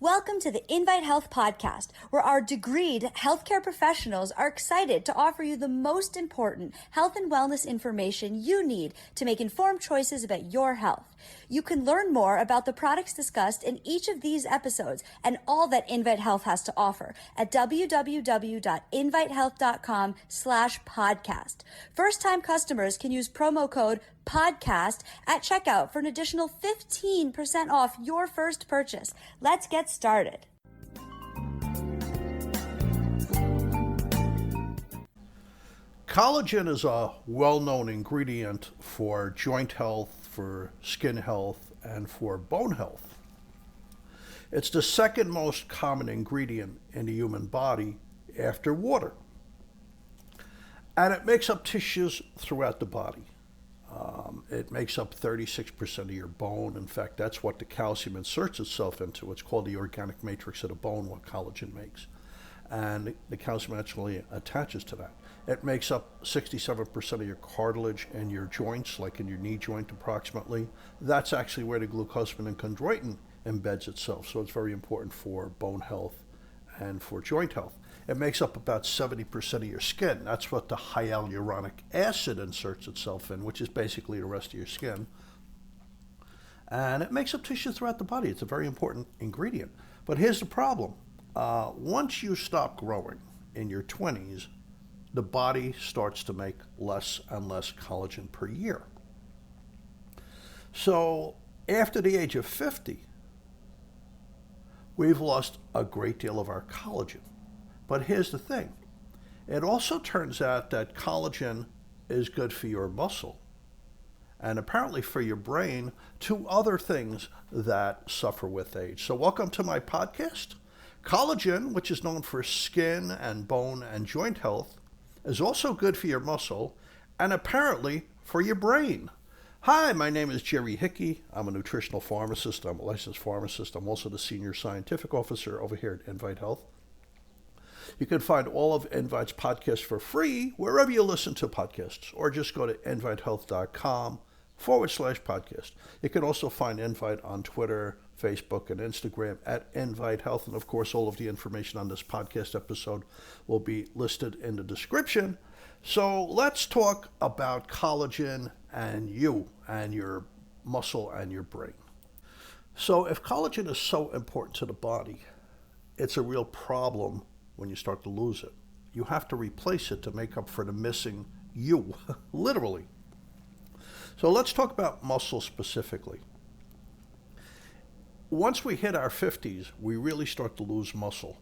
Welcome to the Invite Health podcast, where our degreed healthcare professionals are excited to offer you the most important health and wellness information you need to make informed choices about your health. You can learn more about the products discussed in each of these episodes and all that Invite Health has to offer at www.invitehealth.com/podcast. First-time customers can use promo code podcast at checkout for an additional 15% off your first purchase. Let's get started. Collagen is a well-known ingredient for joint health, for skin health, and for bone health. It's the second most common ingredient in the human body after water. And it makes up tissues throughout the body. It makes up 36% of your bone. In fact, that's what the calcium inserts itself into. It's called the organic matrix of the bone, what collagen makes. And the calcium actually attaches to that. It makes up 67% of your cartilage and your joints, like in your knee joint approximately. That's actually where the glucosamine and chondroitin embeds itself. So it's very important for bone health and for joint health. It makes up about 70% of your skin. That's what the hyaluronic acid inserts itself in, which is basically the rest of your skin. And it makes up tissue throughout the body. It's a very important ingredient. But here's the problem. Once you stop growing in your 20s, the body starts to make less and less collagen per year. So after the age of 50, we've lost a great deal of our collagen. But here's the thing. It also turns out that collagen is good for your muscle and apparently for your brain, two other things that suffer with age. So welcome to my podcast. Collagen, which is known for skin and bone and joint health, is also good for your muscle and apparently for your brain. Hi, my name is Jerry Hickey. I'm a nutritional pharmacist. I'm a licensed pharmacist. I'm also the senior scientific officer over here at Invite Health. You can find all of Invite's podcasts for free wherever you listen to podcasts, or just go to invitehealth.com/podcast. You can also find Invite on Twitter, Facebook, and Instagram at Invite Health. And of course, all of the information on this podcast episode will be listed in the description. So let's talk about collagen and you and your muscle and your brain. So if collagen is so important to the body, it's a real problem when you start to lose it. You have to replace it to make up for the missing you, literally. So let's talk about muscle specifically. Once we hit our 50s, we really start to lose muscle.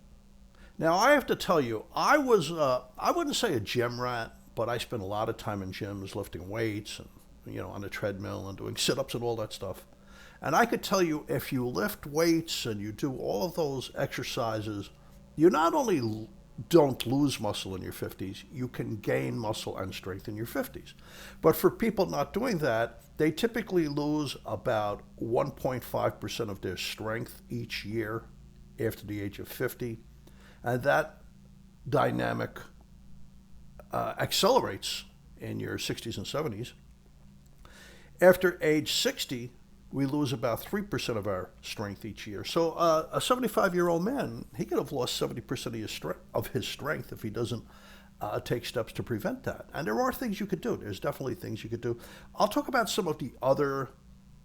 Now, I have to tell you, I wouldn't say a gym rat, but I spent a lot of time in gyms lifting weights and, on a treadmill and doing sit-ups and all that stuff. And I could tell you, if you lift weights and you do all of those exercises, you not only don't lose muscle in your 50s, you can gain muscle and strength in your 50s. But for people not doing that, they typically lose about 1.5% of their strength each year after the age of 50. And that dynamic accelerates in your 60s and 70s. After age 60, we lose about 3% of our strength each year. So a 75-year-old man, he could have lost 70% of his strength if he doesn't take steps to prevent that. And there are things you could do. There's definitely things you could do. I'll talk about some of the other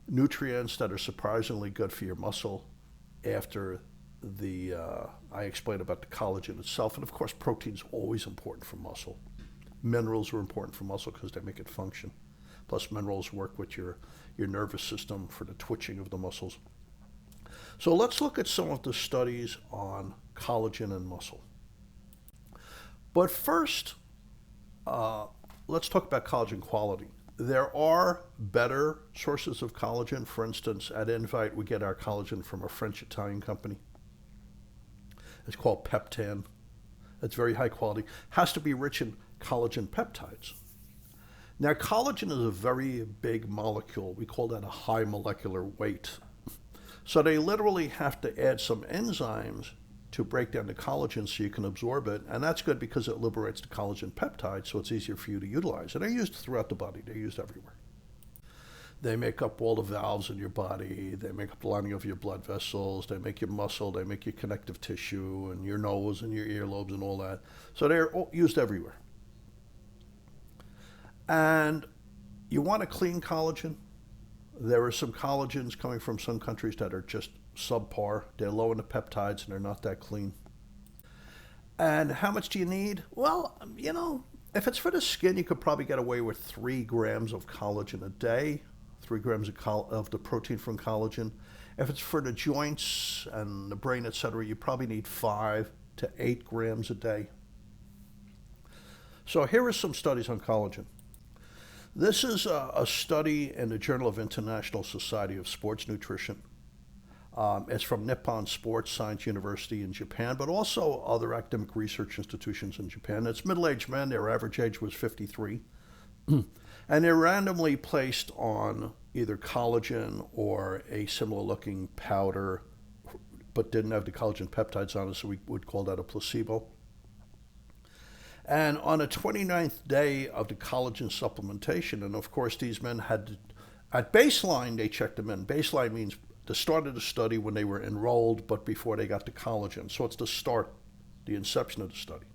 nutrients that are surprisingly good for your muscle after I explain about the collagen itself. And of course, protein's always important for muscle. Minerals are important for muscle because they make it function. Plus, minerals work with your nervous system for the twitching of the muscles. So let's look at some of the studies on collagen and muscle. But first, let's talk about collagen quality. There are better sources of collagen. For instance, at Invite, we get our collagen from a French-Italian company. It's called Peptan. It's very high quality. Has to be rich in collagen peptides. Now, collagen is a very big molecule. We call that a high molecular weight. So they literally have to add some enzymes to break down the collagen so you can absorb it. And that's good because it liberates the collagen peptide, so it's easier for you to utilize. And they're used throughout the body. They're used everywhere. They make up all the valves in your body. They make up the lining of your blood vessels. They make your muscle. They make your connective tissue and your nose and your earlobes and all that. So they're used everywhere. And you want a clean collagen? There are some collagens coming from some countries that are just subpar. They're low in the peptides and they're not that clean. And how much do you need? Well, if it's for the skin, you could probably get away with 3 grams of collagen a day, 3 grams of the protein from collagen. If it's for the joints and the brain, etc., you probably need 5 to 8 grams a day. So here are some studies on collagen. This is a study in the Journal of International Society of Sports Nutrition. It's from Nippon Sports Science University in Japan, but also other academic research institutions in Japan. It's middle-aged men. Their average age was 53. And they're randomly placed on either collagen or a similar-looking powder, but didn't have the collagen peptides on it, so we would call that a placebo. And on the 29th day of the collagen supplementation, and of course these men had, at baseline, they checked them in. Baseline means the start of the study when they were enrolled, but before they got the collagen. So it's the start, the inception of the study.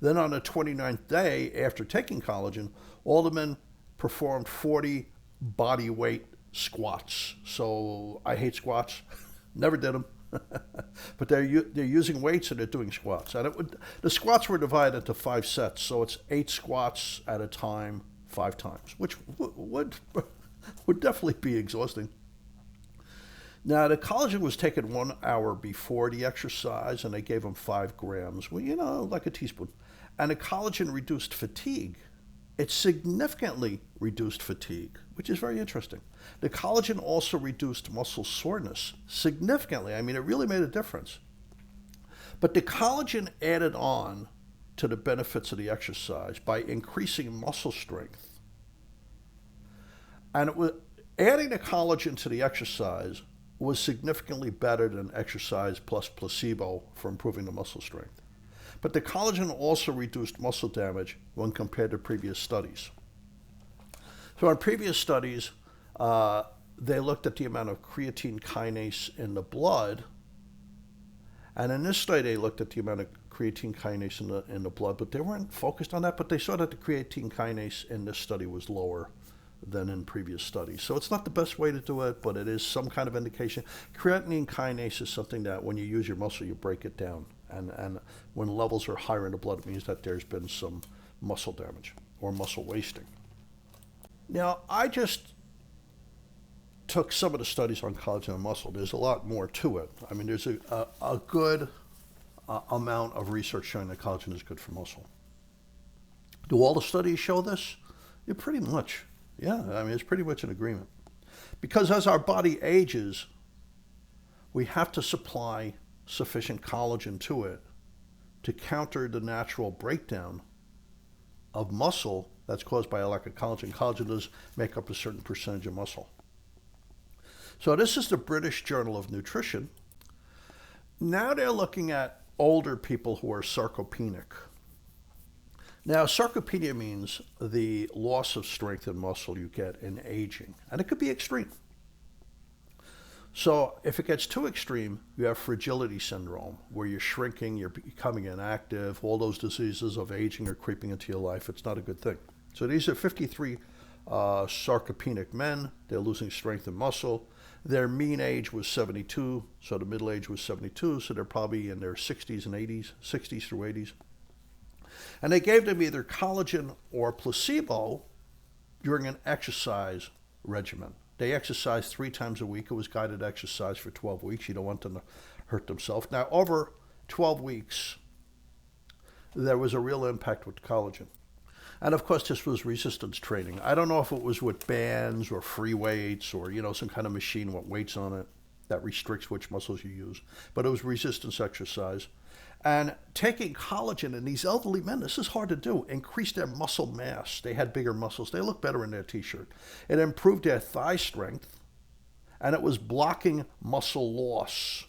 Then on the 29th day, after taking collagen, all the men performed 40 body weight squats. So I hate squats, never did them. But they're using weights and they're doing squats. And the squats were divided into 5 sets, so it's 8 squats at a time, 5 times, which would definitely be exhausting. Now, the collagen was taken 1 hour before the exercise, and they gave them 5 grams, well, like a teaspoon. And the collagen reduced fatigue. It significantly reduced fatigue, which is very interesting. The collagen also reduced muscle soreness significantly. I mean, it really made a difference. But the collagen added on to the benefits of the exercise by increasing muscle strength. And adding the collagen to the exercise was significantly better than exercise plus placebo for improving the muscle strength. But the collagen also reduced muscle damage when compared to previous studies. So in previous studies, they looked at the amount of creatine kinase in the blood. And in this study, they looked at the amount of creatine kinase in the blood, but they weren't focused on that. But they saw that the creatine kinase in this study was lower than in previous studies. So it's not the best way to do it, but it is some kind of indication. Creatine kinase is something that when you use your muscle, you break it down. And when levels are higher in the blood, it means that there's been some muscle damage or muscle wasting. Now, I just took some of the studies on collagen and muscle. There's a lot more to it. I mean, there's a good amount of research showing that collagen is good for muscle. Do all the studies show this? Yeah, pretty much. Yeah, I mean, it's pretty much an agreement. Because as our body ages, we have to supply sufficient collagen to it to counter the natural breakdown of muscle that's caused by a lack of collagen. Collagen does make up a certain percentage of muscle. So this is the British Journal of Nutrition. Now they're looking at older people who are sarcopenic. Now, sarcopenia means the loss of strength and muscle you get in aging, and it could be extreme. So if it gets too extreme, you have fragility syndrome, where you're shrinking, you're becoming inactive, all those diseases of aging are creeping into your life. It's not a good thing. So these are 53 sarcopenic men. They're losing strength and muscle. Their mean age was 72, so the middle age was 72, so they're probably in their 60s and 80s, 60s through 80s. And they gave them either collagen or placebo during an exercise regimen. They exercised 3 times a week. It was guided exercise for 12 weeks. You don't want them to hurt themselves. Now, over 12 weeks, there was a real impact with collagen. And of course, this was resistance training. I don't know if it was with bands or free weights or, some kind of machine with weights on it that restricts which muscles you use. But it was resistance exercise. And taking collagen in these elderly men, this is hard to do, increased their muscle mass. They had bigger muscles. They looked better in their t-shirt. It improved their thigh strength, and it was blocking muscle loss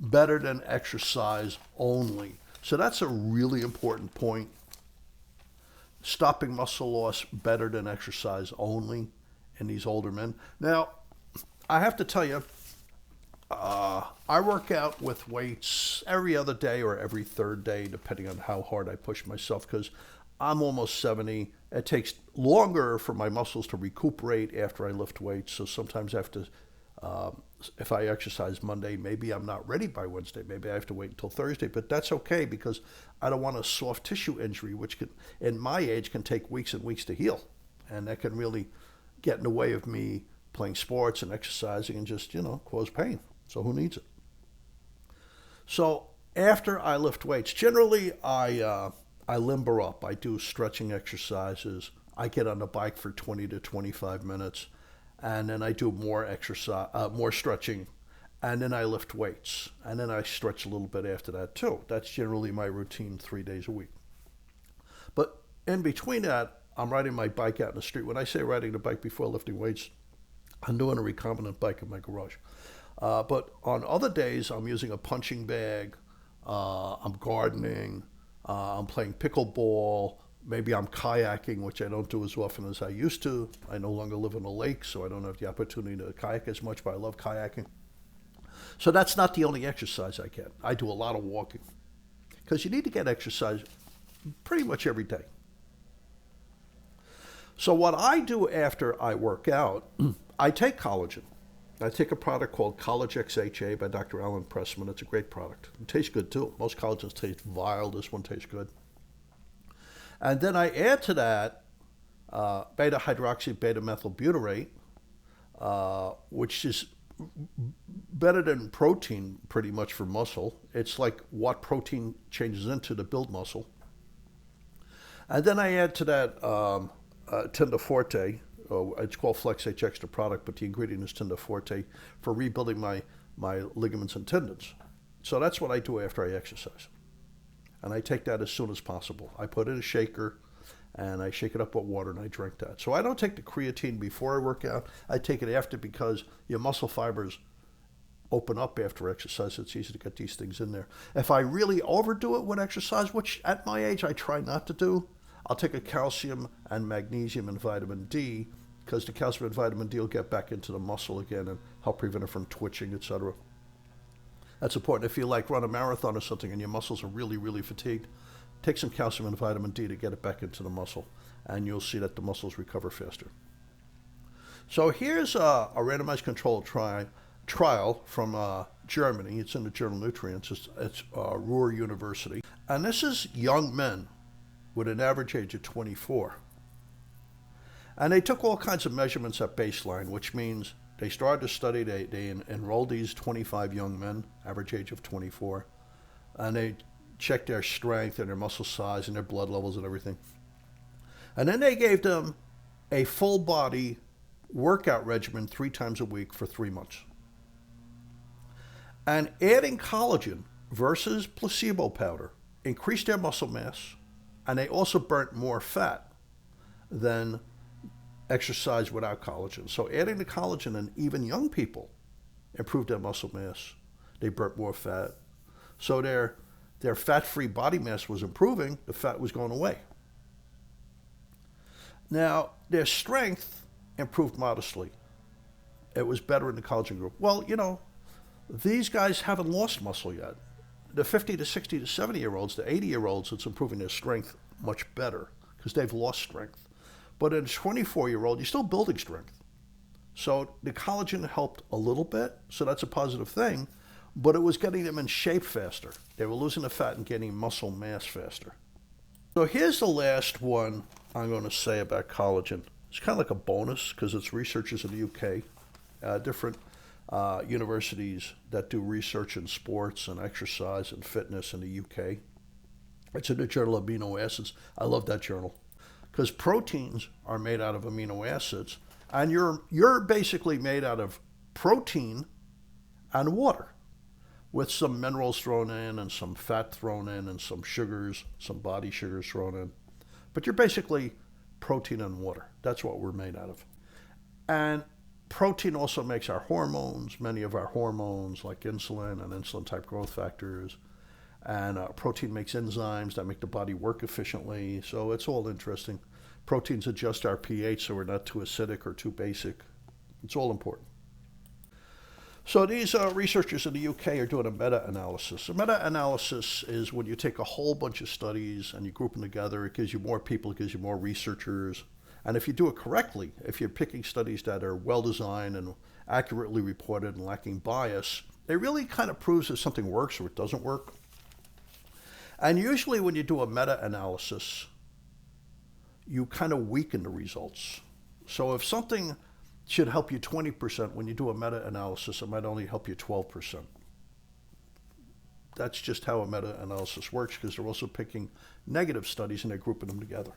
better than exercise only. So that's a really important point. Stopping muscle loss better than exercise only in these older men. Now, I have to tell you, I work out with weights every other day or every third day, depending on how hard I push myself, because I'm almost 70. It takes longer for my muscles to recuperate after I lift weights. So sometimes I have to, if I exercise Monday, maybe I'm not ready by Wednesday. Maybe I have to wait until Thursday. But that's okay because I don't want a soft tissue injury, which can, in my age, can take weeks and weeks to heal. And that can really get in the way of me playing sports and exercising and just, cause pain. So who needs it? So after I lift weights, generally I limber up. I do stretching exercises. I get on the bike for 20 to 25 minutes, and then I do more exercise, more stretching, and then I lift weights, and then I stretch a little bit after that too. That's generally my routine 3 days a week. But in between that, I'm riding my bike out in the street. When I say riding the bike before lifting weights, I'm doing a recombinant bike in my garage. But on other days, I'm using a punching bag, I'm gardening, I'm playing pickleball, maybe I'm kayaking, which I don't do as often as I used to. I no longer live on a lake, so I don't have the opportunity to kayak as much, but I love kayaking. So that's not the only exercise I get. I do a lot of walking because you need to get exercise pretty much every day. So what I do after I work out, I take collagen. I take a product called Collagen XHA by Dr. Alan Pressman. It's a great product. It tastes good too. Most collagens taste vile. This one tastes good. And then I add to that beta hydroxy beta methylbutyrate, which is better than protein pretty much for muscle. It's like what protein changes into to build muscle. And then I add to that Tenda Forte. It's called Flex H Extra product, but the ingredient is Tenda Forte for rebuilding my ligaments and tendons. So that's what I do after I exercise. And I take that as soon as possible. I put it in a shaker, and I shake it up with water, and I drink that. So I don't take the creatine before I work out. I take it after because your muscle fibers open up after exercise. It's easy to get these things in there. If I really overdo it with exercise, which at my age I try not to do, I'll take a calcium and magnesium and vitamin D because the calcium and vitamin D will get back into the muscle again and help prevent it from twitching, etc. That's important. If you run a marathon or something and your muscles are really, really fatigued, take some calcium and vitamin D to get it back into the muscle, and you'll see that the muscles recover faster. So here's a randomized controlled trial from Germany. It's in the journal Nutrients. It's Ruhr University. And this is young men with an average age of 24. And they took all kinds of measurements at baseline, which means they started the study, they enrolled these 25 young men, average age of 24, and they checked their strength and their muscle size and their blood levels and everything. And then they gave them a full body workout regimen 3 times a week for 3 months. And adding collagen versus placebo powder increased their muscle mass, and they also burnt more fat than exercise without collagen. So adding the collagen in even young people improved their muscle mass. They burnt more fat. So their fat-free body mass was improving. The fat was going away. Now, their strength improved modestly. It was better in the collagen group. Well, these guys haven't lost muscle yet. The 50 to 60 to 70-year-olds, the 80-year-olds, it's improving their strength much better because they've lost strength. But in a 24-year-old, you're still building strength. So the collagen helped a little bit, so that's a positive thing, but it was getting them in shape faster. They were losing the fat and getting muscle mass faster. So here's the last one I'm going to say about collagen. It's kind of like a bonus because it's researchers in the UK, different universities that do research in sports and exercise and fitness in the UK. It's in the journal Amino Acids. I love that journal because proteins are made out of amino acids, and you're basically made out of protein and water with some minerals thrown in and some fat thrown in and some sugars, some body sugars thrown in. But you're basically protein and water. That's what we're made out of. And protein also makes our hormones, many of our hormones like insulin and insulin-type growth factors. And protein makes enzymes that make the body work efficiently. So it's all interesting. Proteins adjust our pH so we're not too acidic or too basic. It's all important. So these researchers in the UK are doing a meta-analysis. A meta-analysis is when you take a whole bunch of studies and you group them together. It gives you more people, it gives you more researchers. And if you do it correctly, if you're picking studies that are well-designed and accurately reported and lacking bias, it really kind of proves if something works or it doesn't work. And usually when you do a meta-analysis, you kind of weaken the results. So if something should help you 20%, when you do a meta-analysis, it might only help you 12%. That's just how a meta-analysis works, because they're also picking negative studies and they're grouping them together.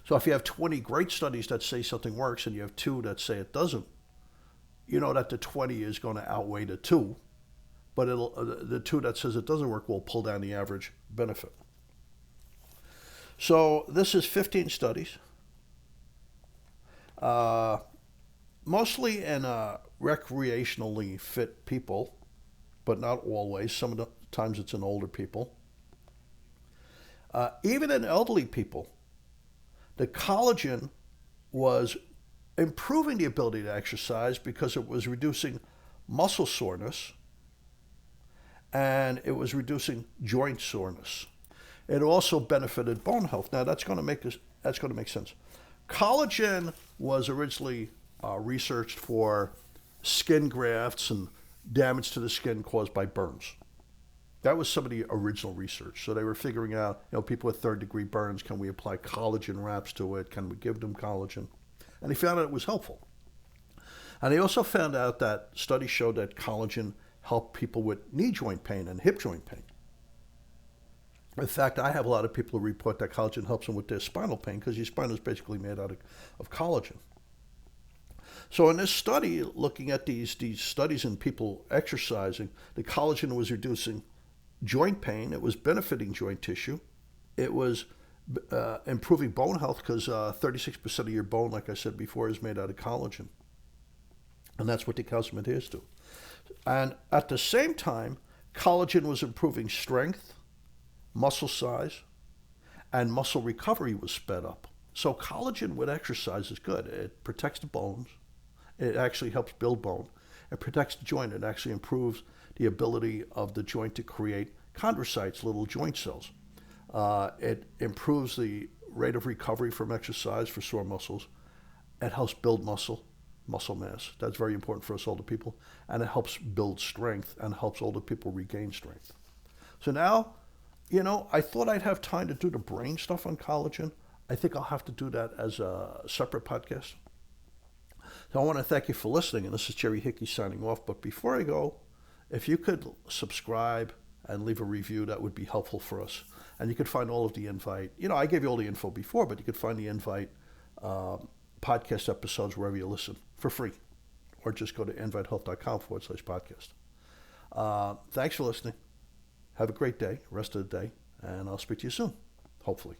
So if you have 20 great studies that say something works and you have 2 that say it doesn't, you know that the 20 is going to outweigh the 2, but the 2 that says it doesn't work will pull down the average benefit. So this is 15 studies. Mostly in recreationally fit people, but not always. Some of the times it's in older people. Even in elderly people, the collagen was improving the ability to exercise because it was reducing muscle soreness and it was reducing joint soreness. It also benefited bone health. Now that's going to make sense. Collagen was originally researched for skin grafts and damage to the skin caused by burns. That was some of the original research. So they were figuring out, people with third-degree burns, can we apply collagen wraps to it? Can we give them collagen? And they found out it was helpful. And they also found out that studies showed that collagen helped people with knee joint pain and hip joint pain. In fact, I have a lot of people who report that collagen helps them with their spinal pain because your spine is basically made out of collagen. So in this study, looking at these studies in people exercising, the collagen was reducing joint pain. It was benefiting joint tissue. It was improving bone health because 36% of your bone, like I said before, is made out of collagen. And that's what the calcium adheres to. And at the same time, collagen was improving strength, muscle size, and muscle recovery was sped up. So collagen with exercise is good. It protects the bones. It actually helps build bone. It protects the joint. It actually improves the ability of the joint to create chondrocytes, little joint cells. It improves the rate of recovery from exercise for sore muscles. It helps build muscle mass. That's very important for us older people. And it helps build strength and helps older people regain strength. So now, I thought I'd have time to do the brain stuff on collagen. I think I'll have to do that as a separate podcast. So I want to thank you for listening, and this is Jerry Hickey signing off. But before I go, if you could subscribe and leave a review, that would be helpful for us. And you could find all of the invite. I gave you all the info before, but you could find the invite podcast episodes wherever you listen for free. Or just go to invitehealth.com/podcast. Thanks for listening. Have a great day, rest of the day, and I'll speak to you soon, hopefully.